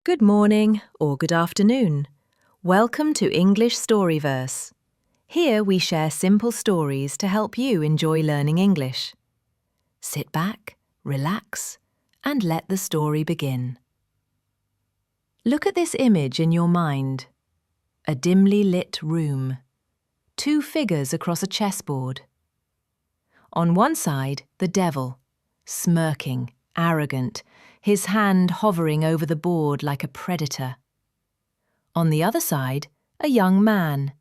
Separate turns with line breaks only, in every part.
Good morning or good afternoon. Welcome to English Storyverse. Here we share simple stories to help you enjoy learning English. Sit back, relax, and let the story begin. Look at this image in your mind. A dimly lit room. Two figures across a chessboard. On one side, the devil, smirking, arrogant, his hand hovering over the board like a predator. On the other side, a young man.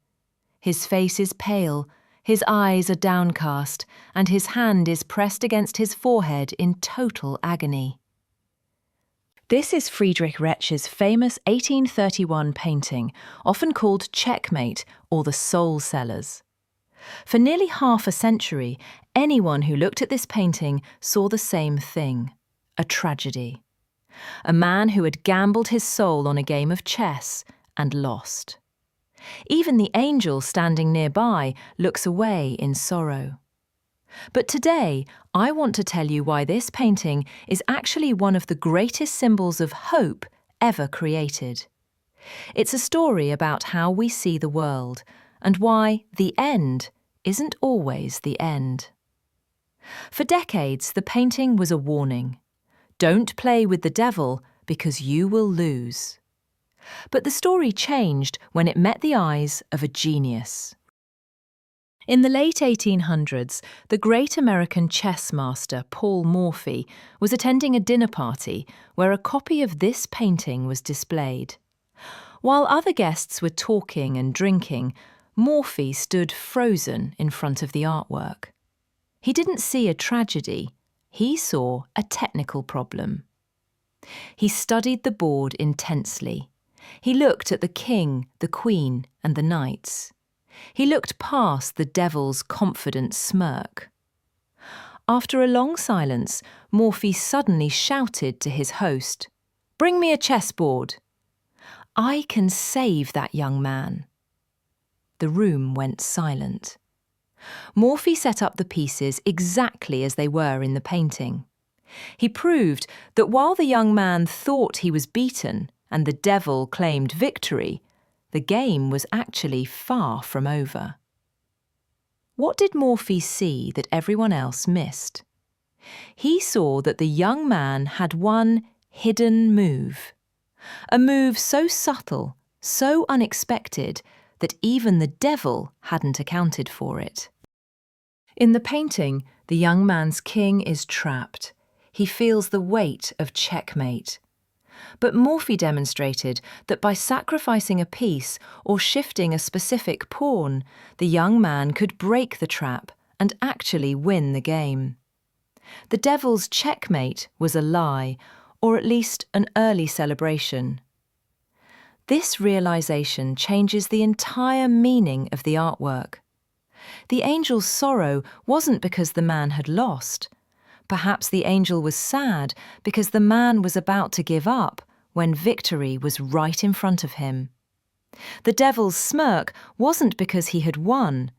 His face is pale, his eyes are downcast, and his hand is pressed against his forehead in total agony. This is Friedrich Retzsch's famous 1831 painting, often called Checkmate or the Soul Sellers. For nearly half a century, anyone who looked at this painting saw the same thing. A tragedy. A man who had gambled his soul on a game of chess and lost. Even the angel standing nearby looks away in sorrow. But today, I want to tell you why this painting is actually one of the greatest symbols of hope ever created. It's a story about how we see the world and why the end isn't always the end. For decades, the painting was a warning. Don't play with the devil because you will lose. But the story changed when it met the eyes of a genius. In the late 1800s, the great American chess master Paul Morphy was attending a dinner party where a copy of this painting was displayed. While other guests were talking and drinking, Morphy stood frozen in front of the artwork. He didn't see a tragedy. He saw a technical problem. He studied the board intensely. He looked at the king, the queen, and the knights. He looked past the devil's confident smirk. After a long silence, Morphy suddenly shouted to his host, "Bring me a chessboard. I can save that young man." The room went silent. Morphy set up the pieces exactly as they were in the painting. He proved that while the young man thought he was beaten and the devil claimed victory, the game was actually far from over. What did Morphy see that everyone else missed? He saw that the young man had one hidden move. A move so subtle, so unexpected, that even the devil hadn't accounted for it. In the painting, the young man's king is trapped. He feels the weight of checkmate. But Morphy demonstrated that by sacrificing a piece or shifting a specific pawn, the young man could break the trap and actually win the game. The devil's checkmate was a lie, or at least an early celebration. This realization changes the entire meaning of the artwork. The angel's sorrow wasn't because the man had lost. Perhaps the angel was sad because the man was about to give up when victory was right in front of him. The devil's smirk wasn't because he had won.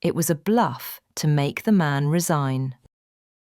It was a bluff to make the man resign.